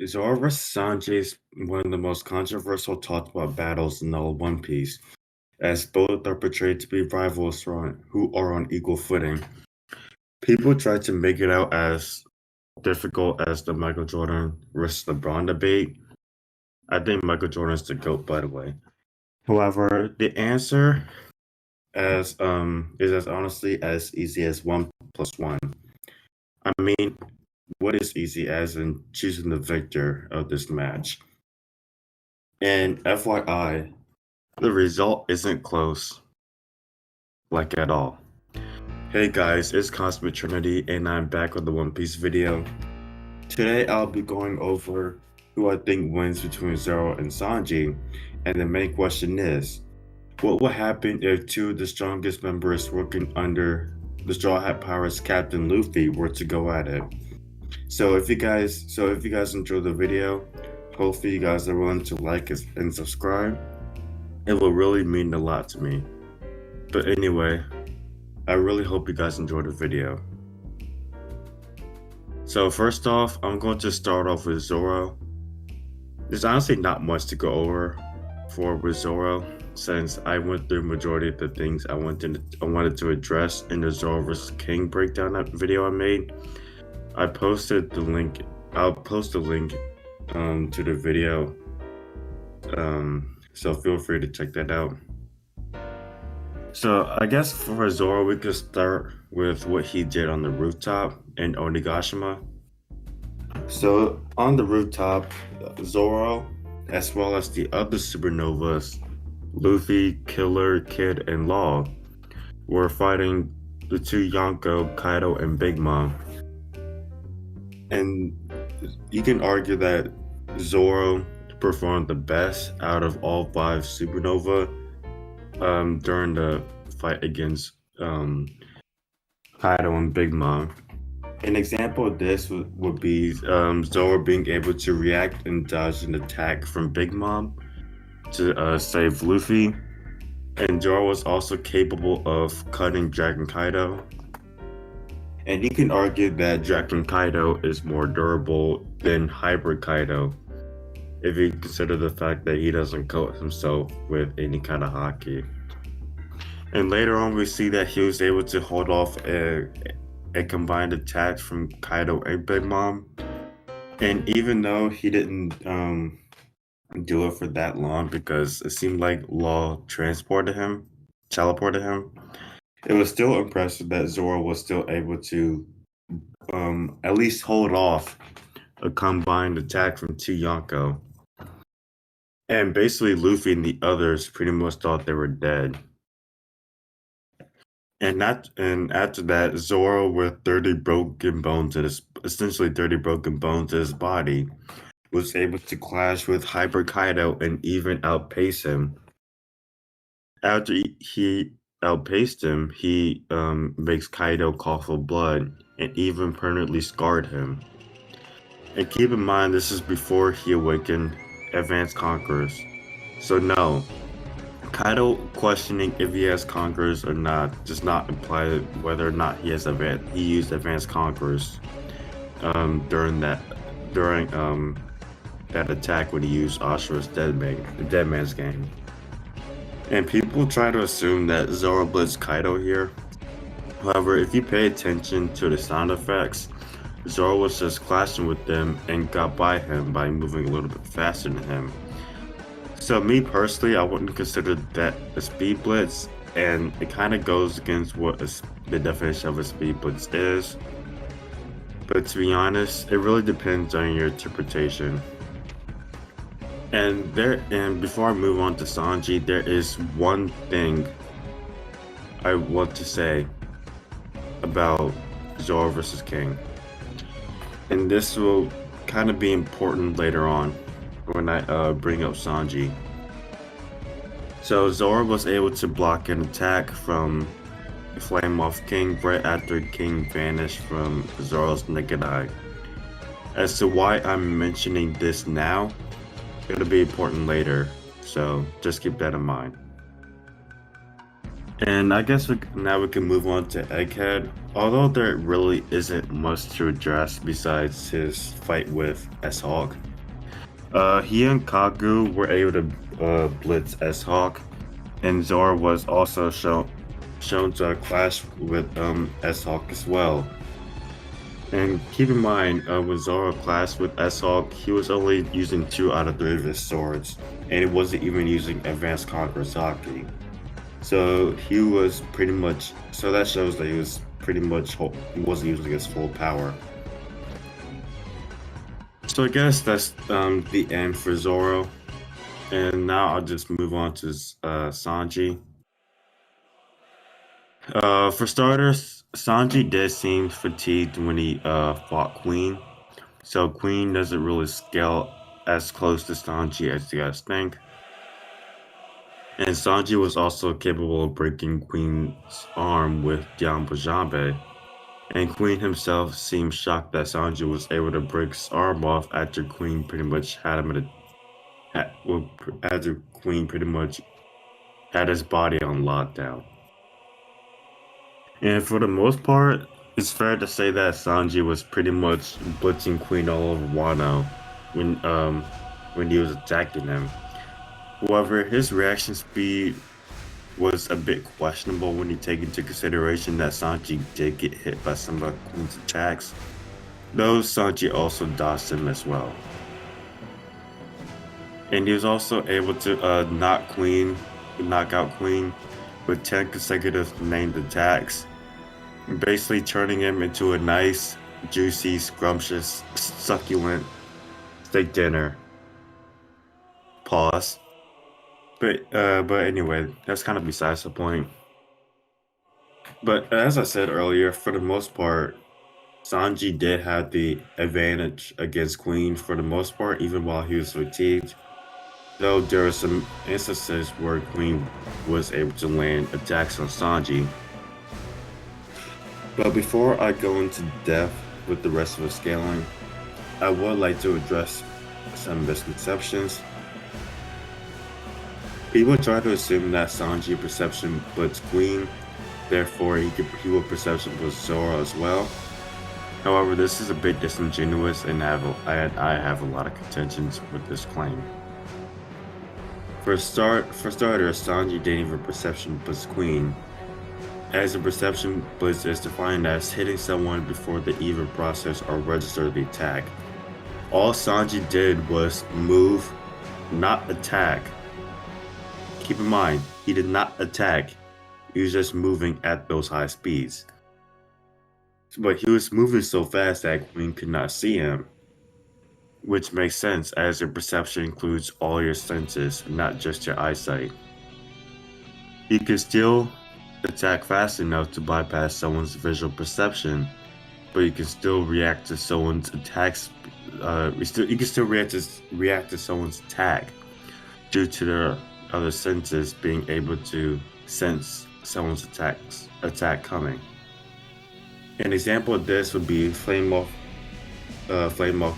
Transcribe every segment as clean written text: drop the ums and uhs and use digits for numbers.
Zoro vs Sanji is one of the most controversial talked about battles in all of One Piece, as both are portrayed to be rivals who are on equal footing. People try to make it out as difficult as the Michael Jordan versus LeBron debate. I think Michael Jordan is the GOAT, by the way. However, the answer is as honestly as easy as 1 plus 1. I mean, what is easy as in choosing the victor of this match? And FYI, the result isn't close, like at all. Hey guys, it's Cosmic Trinity and I'm back with the One Piece video. Today I'll be going over who I think wins between Zoro and Sanji, and the main question is, what would happen if two of the strongest members working under the Straw Hat Pirates Captain Luffy were to go at it? So if you guys enjoyed the video, hopefully you guys are willing to like and subscribe. It will really mean a lot to me. But anyway, I really hope you guys enjoyed the video. So first off, I'm going to start off with Zoro. There's honestly not much to go over with Zoro, since I went through majority of the things I wanted to address in the Zoro vs. King breakdown video I made. I'll post a link to the video, so feel free to check that out. So I guess for Zoro, we could start with what he did on the rooftop in Onigashima. So on the rooftop, Zoro, as well as the other supernovas, Luffy, Killer, Kid, and Law, were fighting the two Yonko, Kaido, and Big Mom. And you can argue that Zoro performed the best out of all 5 supernova during the fight against Kaido and Big Mom. An example of this would be Zoro being able to react and dodge an attack from Big Mom to save Luffy. And Zoro was also capable of cutting Dragon Kaido. And you can argue that Dragon Kaido is more durable than Hybrid Kaido, if you consider the fact that he doesn't coat himself with any kind of haki. And later on, we see that he was able to hold off a combined attack from Kaido and Big Mom. And even though he didn't do it for that long, because it seemed like Law teleported him, it was still impressive that Zoro was still able to at least hold off a combined attack from 2 Yonko. And basically Luffy and the others pretty much thought they were dead. And after that, Zoro with essentially 30 broken bones in his body, was able to clash with Hyper Kaido and even outpace him. After he outpaced him, he makes Kaido cough for blood and even permanently scarred him. And keep in mind, this is before he awakened Advanced Conquerors. So no, Kaido questioning if he has Conquerors or not does not imply whether or not he used Advanced Conquerors during that attack when he used Ashura's Dead Man's Game. And people try to assume that Zoro blitzed Kaido here. However, if you pay attention to the sound effects, Zoro was just clashing with them and got by him by moving a little bit faster than him. So me personally, I wouldn't consider that a speed blitz, and it kind of goes against what the definition of a speed blitz is. But to be honest, it really depends on your interpretation. And before I move on to Sanji, there is one thing I want to say about Zoro vs. King. And this will kind of be important later on when I bring up Sanji. So Zoro was able to block an attack from Flame Off King right after King vanished from Zoro's naked eye. As to why I'm mentioning this now, it'll be important later, so just keep that in mind. And I guess now we can move on to Egghead. Although there really isn't much to address besides his fight with S-Hawk. He and Kagu were able to blitz S-Hawk, and Zoro was also shown to clash with S-Hawk as well. And keep in mind, when Zoro clashed with S-Hawk, he was only using 2 out of 3 of his swords, and he wasn't even using Advanced Conqueror's Haki. So he was pretty much, so that shows that he was pretty much, he wasn't using his full power. So I guess that's the end for Zoro. And now I'll just move on to Sanji. For starters, Sanji did seem fatigued when he fought Queen. So Queen doesn't really scale as close to Sanji as you guys think. And Sanji was also capable of breaking Queen's arm with Jambe. And Queen himself seemed shocked that Sanji was able to break his arm off after Queen pretty much had him after Queen pretty much had his body on lockdown. And for the most part, it's fair to say that Sanji was pretty much blitzing Queen all over Wano when he was attacking him. However, his reaction speed was a bit questionable when you take into consideration that Sanji did get hit by some of Queen's attacks, though Sanji also dodged him as well. And he was also able to knock out Queen with 10 consecutive named attacks, basically turning him into a nice, juicy, scrumptious, succulent steak dinner. Pause. But anyway, that's kind of besides the point. But as I said earlier, for the most part, Sanji did have the advantage against Queen for the most part, even while he was fatigued. Though there were some instances where Queen was able to land attacks on Sanji. But before I go into depth with the rest of the scaling, I would like to address some misconceptions. People try to assume that Sanji perception puts Queen, therefore he will perception with Zoro as well. However, this is a bit disingenuous, and I have a lot of contentions with this claim. For starters, Sanji didn't even perception blitz Queen, as a perception blitz is defined as hitting someone before they even process or register the attack. All Sanji did was move, not attack. Keep in mind, he did not attack, he was just moving at those high speeds. But he was moving so fast that Queen could not see him. Which makes sense, as your perception includes all your senses, not just your eyesight. You can still attack fast enough to bypass someone's visual perception, but you can still react to someone's attacks. You can still react to someone's attack due to their other senses being able to sense someone's attack coming. An example of this would be Flame Moth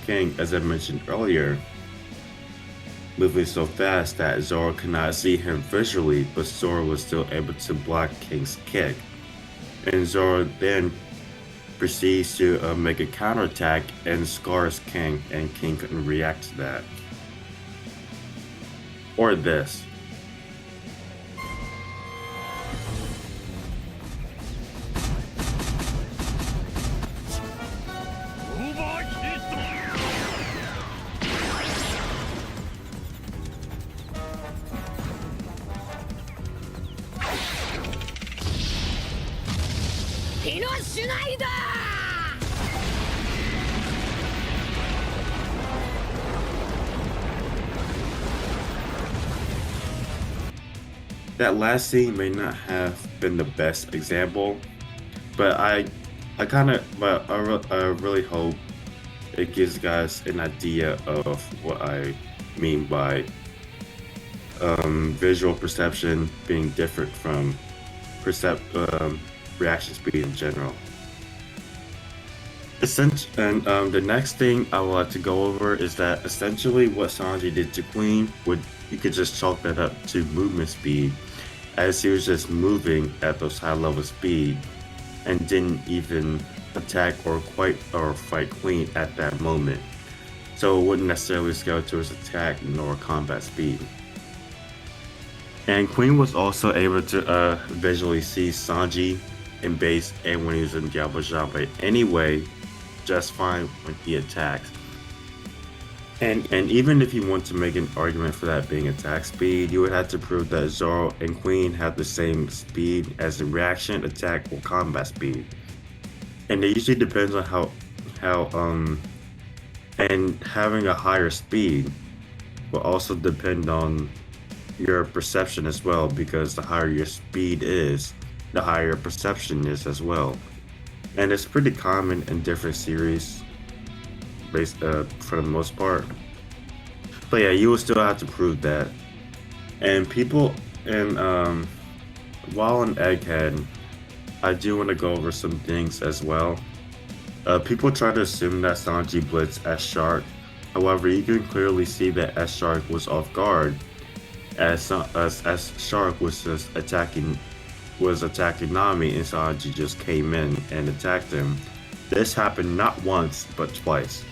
King, as I mentioned earlier, moving so fast that Zoro could not see him visually, but Zoro was still able to block King's kick. And Zoro then proceeds to make a counterattack and scars King, and King couldn't react to that. Or this. That last scene may not have been the best example, but I really hope it gives you guys an idea of what I mean by visual perception being different from reaction speed in general. And the next thing I would like to go over is that essentially what Sanji did to Queen you could just chalk that up to movement speed, as he was just moving at those high level speed and didn't even attack or fight Queen at that moment. So it wouldn't necessarily scale to his attack nor combat speed. And Queen was also able to visually see Sanji in base and when he was in Diablo Jambe anyway, just fine when he attacks. And even if you want to make an argument for that being attack speed, you would have to prove that Zoro and Queen have the same speed as the reaction, attack, or combat speed. And it usually depends on how and having a higher speed will also depend on your perception as well, because the higher your speed is, the higher your perception is as well. And it's pretty common in different series, based for the most part. But yeah, you will still have to prove that. And people, and while on Egghead, I do want to go over some things as well. People try to assume that Sanji blitzed S Shark. However, you can clearly see that S Shark was off guard, as S Shark was just attacking Nami, and Sanji just came in and attacked him. This happened not once but twice.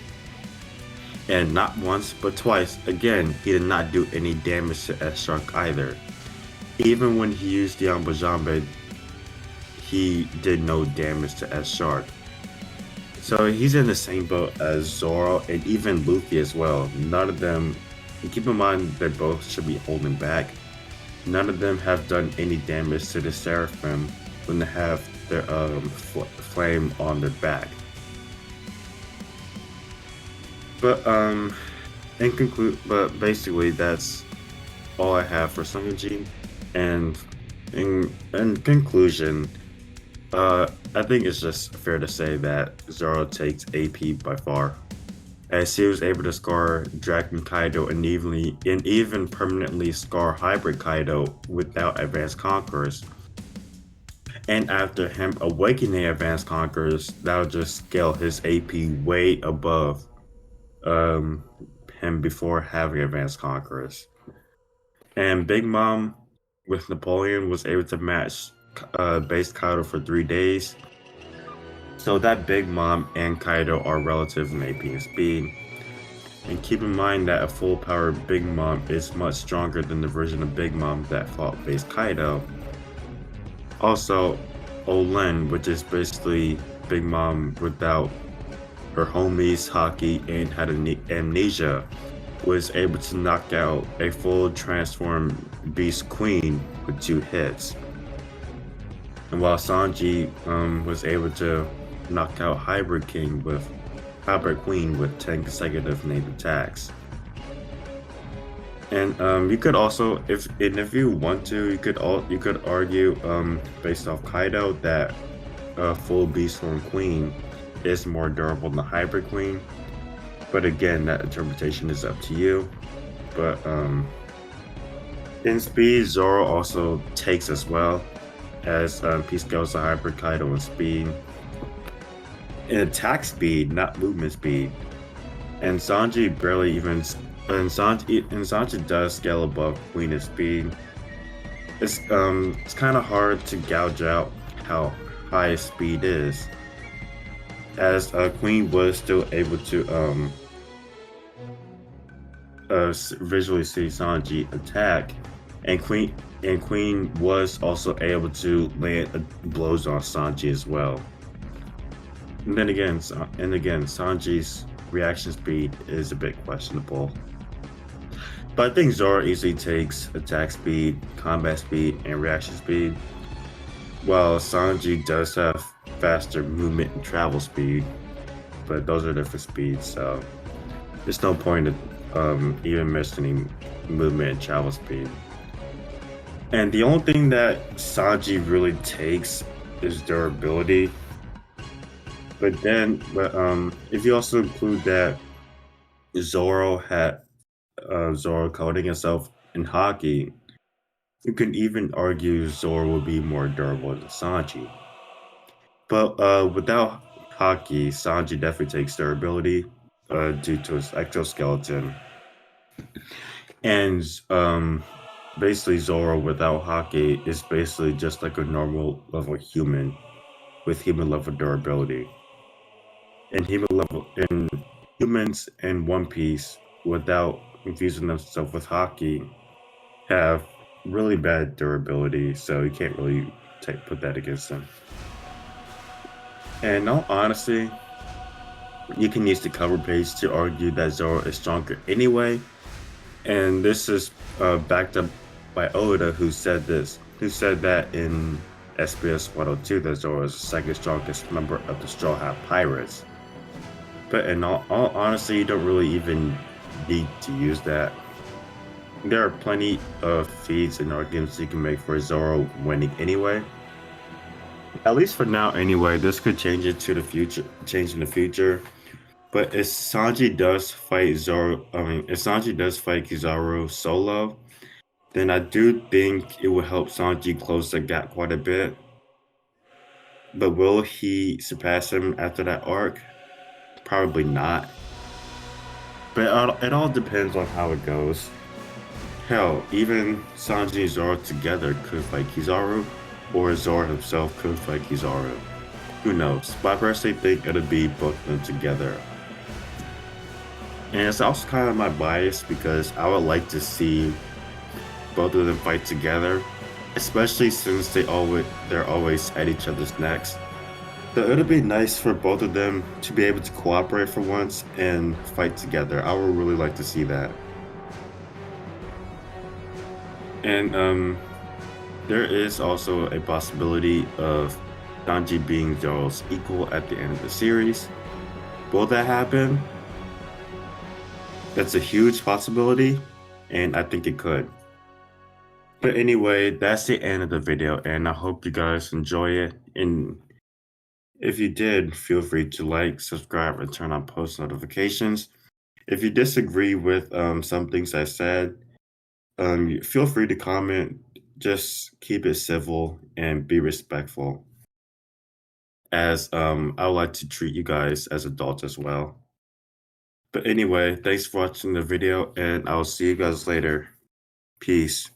And not once but twice, again, he did not do any damage to S Shark either. Even when he used the Ambajambe, he did no damage to S Shark. So he's in the same boat as Zoro and even Luffy as well. None of them, keep in mind they both should be holding back. None of them have done any damage to the Seraphim when they have their flame on their back. But but basically that's all I have for Sanji. And in conclusion, I think it's just fair to say that Zoro takes AP by far, as he was able to scar Dragon Kaido and even permanently scar Hybrid Kaido without Advanced Conquerors. And after him awakening Advanced Conquerors, that'll just scale his AP way above him before having Advanced Conquerors. And Big Mom with Napoleon was able to match base Kaido for 3 days. So that Big Mom and Kaido are relative in AP and speed. And keep in mind that a full power Big Mom is much stronger than the version of Big Mom that fought base Kaido. Also, Olen, which is basically Big Mom without her homies, Haki, and had amnesia, was able to knock out a full transformed Beast Queen with 2 hits. And while Sanji was able to knock out Hybrid Queen with 10 consecutive named attacks. And you could also, if you want to, you could argue based off Kaido that full Beast Form Queen is more durable than the Hybrid Queen. But again, that interpretation is up to you. But in speed, Zoro also takes as well, as he scales the Hybrid Kaido in speed. In attack speed, not movement speed. And Sanji barely even. And Sanji does scale above Queen in speed. It's kind of hard to gouge out how high his speed is, as Queen was still able to visually see Sanji attack, and Queen was also able to land blows on Sanji as well. And again, Sanji's reaction speed is a bit questionable. But I think Zoro easily takes attack speed, combat speed, and reaction speed, while Sanji does have faster movement and travel speed, but those are different speeds, so there's no point in even mentioning movement and travel speed. And the only thing that Sanji really takes is durability. But if you also include that Zoro had Zoro coding himself in Haki, you can even argue Zoro would be more durable than Sanji. But without Haki, Sanji definitely takes durability due to his exoskeleton. And basically Zoro without Haki is basically just like a normal level human with human level durability. And humans in One Piece without infusing themselves with Haki have really bad durability, so you can't really put that against them. And in all honesty, you can use the cover page to argue that Zoro is stronger anyway, and this is backed up by Oda, who said that in SBS 102 that Zoro is the second strongest member of the Straw Hat Pirates. But in all honesty, you don't really even need to use that. There are plenty of feeds and arguments you can make for Zoro winning anyway. At least for now, anyway. This could change in the future. But if Sanji does fight Kizaru solo, then I do think it will help Sanji close the gap quite a bit. But will he surpass him after that arc? Probably not. But it all depends on how it goes. Hell, even Sanji and Zoro together could fight Kizaru, or Zoro himself could fight Kizaru. Who knows? But I personally think it'll be both of them together. And it's also kind of my bias because I would like to see both of them fight together, especially since they're always at each other's necks. So it'll be nice for both of them to be able to cooperate for once and fight together. I would really like to see that. And there is also a possibility of Sanji being Zoro's equal at the end of the series. Will that happen? That's a huge possibility, and I think it could. But anyway, that's the end of the video, and I hope you guys enjoy it. And if you did, feel free to like, subscribe, and turn on post notifications. If you disagree with some things I said, feel free to comment. Just keep it civil and be respectful, as I would like to treat you guys as adults as well. But anyway, thanks for watching the video, and I'll see you guys later. Peace.